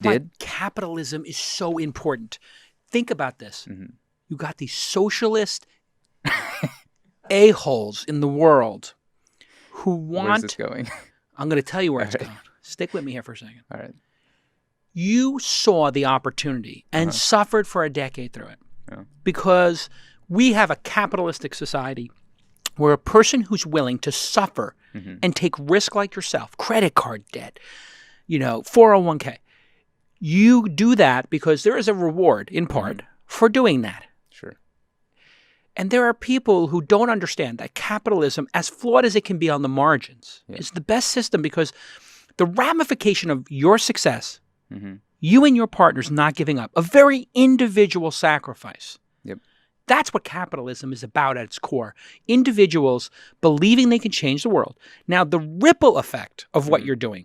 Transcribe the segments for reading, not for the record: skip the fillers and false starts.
did. But capitalism is so important. Think about this. Mm-hmm. You got these socialist a-holes in the world who want... Where's this going? I'm going to tell you where it's right. going. Stick with me here for a second. All right. You saw the opportunity and suffered for a decade through it. Yeah. Because we have a capitalistic society where a person who's willing to suffer and take risk like yourself, credit card debt, 401k, you do that because there is a reward in part for doing that. Sure. And there are people who don't understand that capitalism, as flawed as it can be on the margins, is the best system because the ramification of your success, you and your partners not giving up, a very individual sacrifice. Yep. That's what capitalism is about at its core. Individuals believing they can change the world. Now, the ripple effect of what you're doing,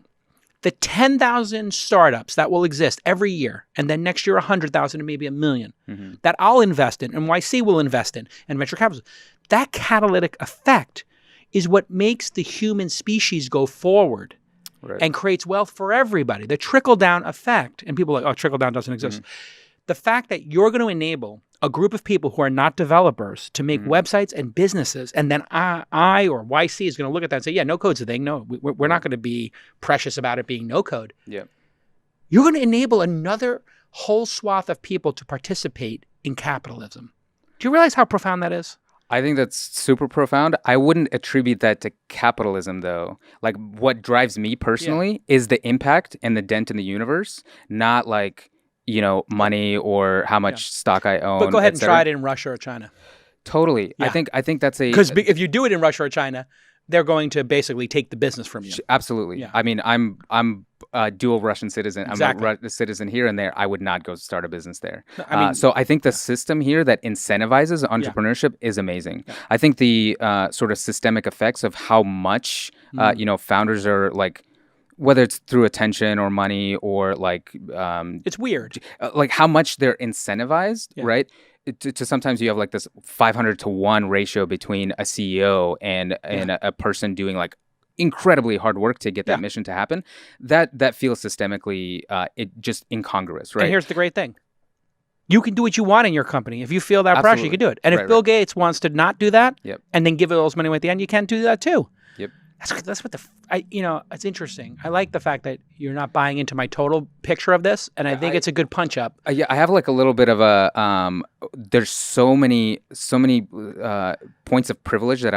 the 10,000 startups that will exist every year, and then next year 100,000 and maybe 1 million, that I'll invest in, NYC will invest in, and venture capitalists, that catalytic effect is what makes the human species go forward and creates wealth for everybody. The trickle-down effect, and people are like, oh, trickle-down doesn't exist. The fact that you're going to enable a group of people who are not developers to make websites and businesses, and then I or YC is going to look at that and say, yeah, no code's a thing. No, we're not going to be precious about it being no code. Yeah. You're going to enable another whole swath of people to participate in capitalism. Do you realize how profound that is? I think that's super profound. I wouldn't attribute that to capitalism, though. Like, what drives me personally is the impact and the dent in the universe, not like, money or how much stock I own. But go ahead and try it in Russia or China. Totally. Yeah. I think that's because if you do it in Russia or China, they're going to basically take the business from you. Absolutely. Yeah. I mean, I'm a dual Russian citizen. Exactly. I'm a citizen here and there. I would not go start a business there. So I think the system here that incentivizes entrepreneurship is amazing. Yeah. I think the sort of systemic effects of how much founders are like, whether it's through attention or money or like it's weird, like how much they're incentivized, right? To sometimes you have like this 500-to-1 ratio between a CEO and a person doing like incredibly hard work to get that mission to happen. That feels systemically it just incongruous, right? And here's the great thing. You can do what you want in your company. If you feel that pressure, you can do it. And if Bill Gates wants to not do that and then give it all his money away at the end, you can do that too. Yep. That's what it's interesting. I like the fact that you're not buying into my total picture of this, and I think it's a good punch up. Yeah, I have like a little bit of a there's so many points of privilege that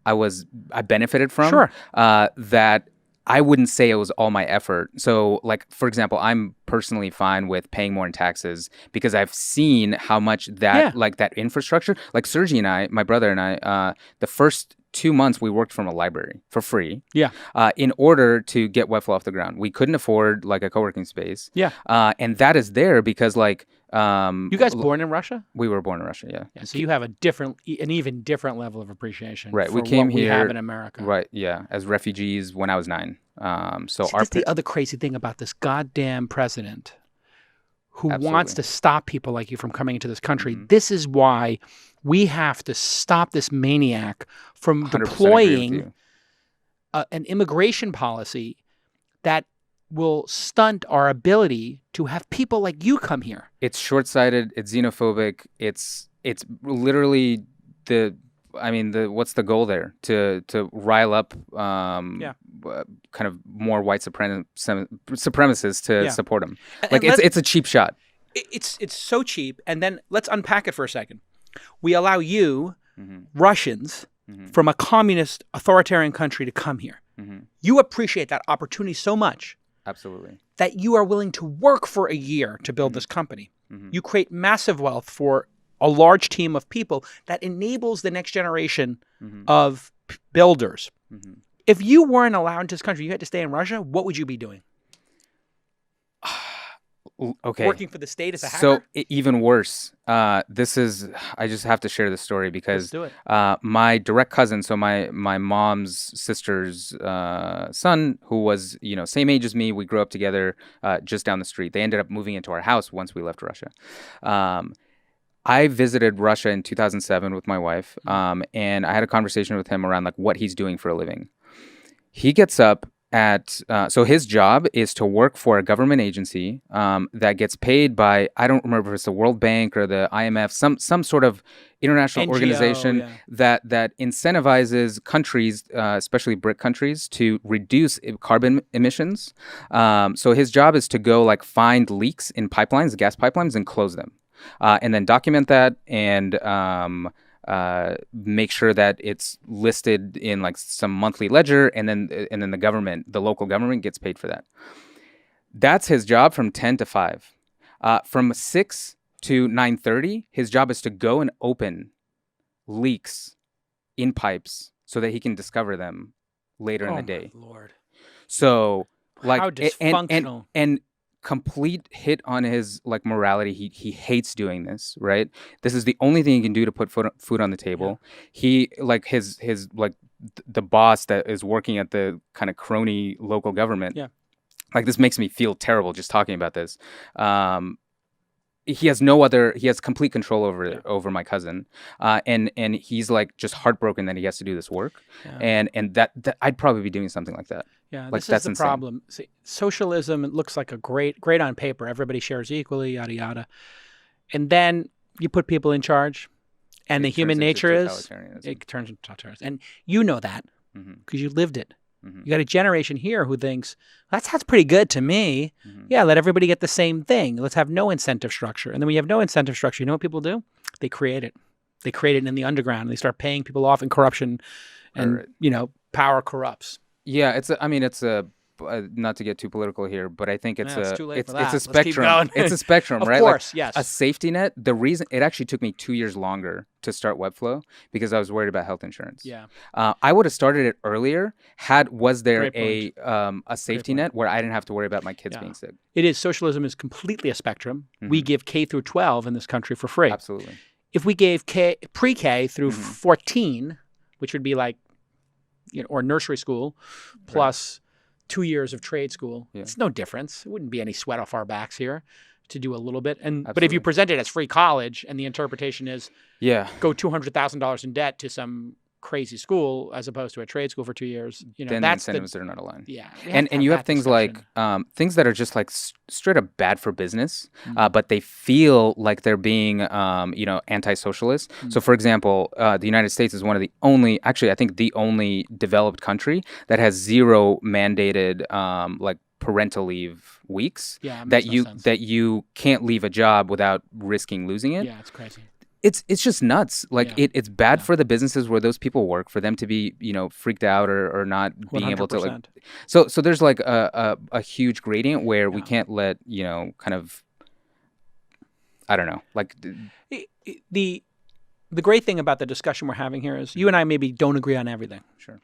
I benefited from. Sure. That I wouldn't say it was all my effort. So, like, for example, I'm personally fine with paying more in taxes because I've seen how much that like that infrastructure, like Sergi and I, my brother and I, the first 2 months we worked from a library for free. Yeah. In order to get Webflow off the ground. We couldn't afford like a co-working space. Yeah. And that is there because like you guys born in Russia? We were born in Russia, yeah. So you have an even different level of appreciation. Right. For we came what here we have in America. Right, yeah, as refugees when I was 9. So that's the other crazy thing about this goddamn president who wants to stop people like you from coming into this country. This is why we have to stop this maniac from deploying an immigration policy that will stunt our ability to have people like you come here. It's short-sighted. It's xenophobic. It's literally what's the goal there? To rile up kind of more white supremacists to support them. Like it's a cheap shot. It's so cheap. And then let's unpack it for a second. We allow you, Russians, from a communist authoritarian country to come here. You appreciate that opportunity so much. Absolutely. That you are willing to work for a year to build this company. You create massive wealth for a large team of people that enables the next generation of builders. If you weren't allowed into this country, you had to stay in Russia, what would you be doing? Okay. Working for the state as a hacker? So even worse. I just have to share this story because my direct cousin, so my mom's sister's son, who was same age as me, we grew up together just down the street. They ended up moving into our house once we left Russia. I visited Russia in 2007 with my wife, and I had a conversation with him around like what he's doing for a living. He gets up so his job is to work for a government agency that gets paid by, I don't remember if it's the World Bank or the IMF, some sort of international NGO, organization yeah. that incentivizes countries, especially BRIC countries, to reduce carbon emissions. So his job is to go like find leaks in pipelines, gas pipelines, and close them, and then document that and make sure that it's listed in like some monthly ledger, and then the local government gets paid for that. That's his job from 10 to 5. From 6 to 9:30, his job is to go and open leaks in pipes so that he can discover them later in the day. Oh my Lord. So like how dysfunctional. And complete hit on his like morality. He hates doing this, right? This is the only thing he can do to put food on the table. Yeah. He like his like the boss that is working at the kind of crony local government. Yeah. Like this makes me feel terrible just talking about this. He has complete control over my cousin, and he's like just heartbroken that he has to do this work, and that I'd probably be doing something like that. Yeah, like, this is the problem. See, socialism, it looks like a great on paper. Everybody shares equally, yada yada, and then you put people in charge, and the human nature is it turns into totalitarianism, and you know that because you lived it. Mm-hmm. You got a generation here who thinks, that sounds pretty good to me. Mm-hmm. Yeah, let everybody get the same thing. Let's have no incentive structure. And then when you have no incentive structure, you know what people do? They create it. They create it in the underground. And they start paying people off in corruption, and power corrupts. Yeah, it's not to get too political here, but I think it's a spectrum. It's a spectrum, right? Of course, yes. A safety net. The reason it actually took me 2 years longer to start Webflow because I was worried about health insurance. Yeah, I would have started it earlier was there a safety net where I didn't have to worry about my kids being sick. It is. Socialism is completely a spectrum. Mm-hmm. We give K through 12 in this country for free. Absolutely. If we gave pre-K through 14, which would be like, or nursery school plus 2 years of trade school, it's no difference. It wouldn't be any sweat off our backs here to do a little bit. But if you present it as free college and the interpretation is go $200,000 in debt to some crazy school as opposed to a trade school for 2 years, then that's the incentives are not aligned. Yeah, and you have things like things that are just like straight up bad for business, but they feel like they're being anti-socialist. So for example, the United States is one of the only, actually I think the only developed country that has 0 mandated parental leave weeks. Yeah, that you can't leave a job without risking losing it. Yeah, it's crazy. It's just nuts. Like it's bad for the businesses where those people work, for them to be freaked out or not being 100%. able to so there's like a huge gradient where we can't let kind of, I don't know, like the great thing about the discussion we're having here is you and I maybe don't agree on everything. Sure.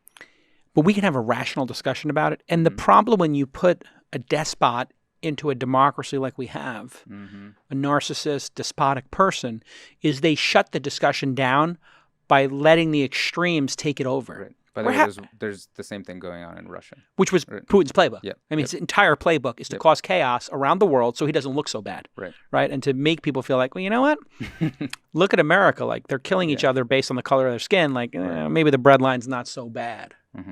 But we can have a rational discussion about it. And the problem when you put a despot into a democracy like we have, a narcissist, despotic person, is they shut the discussion down by letting the extremes take it over. Right. By the way, there's the same thing going on in Russia. Which was Putin's playbook. Yep. I mean, his entire playbook is to cause chaos around the world so he doesn't look so bad. Right? And to make people feel like, well, you know what? Look at America. Like, they're killing each other based on the color of their skin. Like, maybe the bread line's not so bad.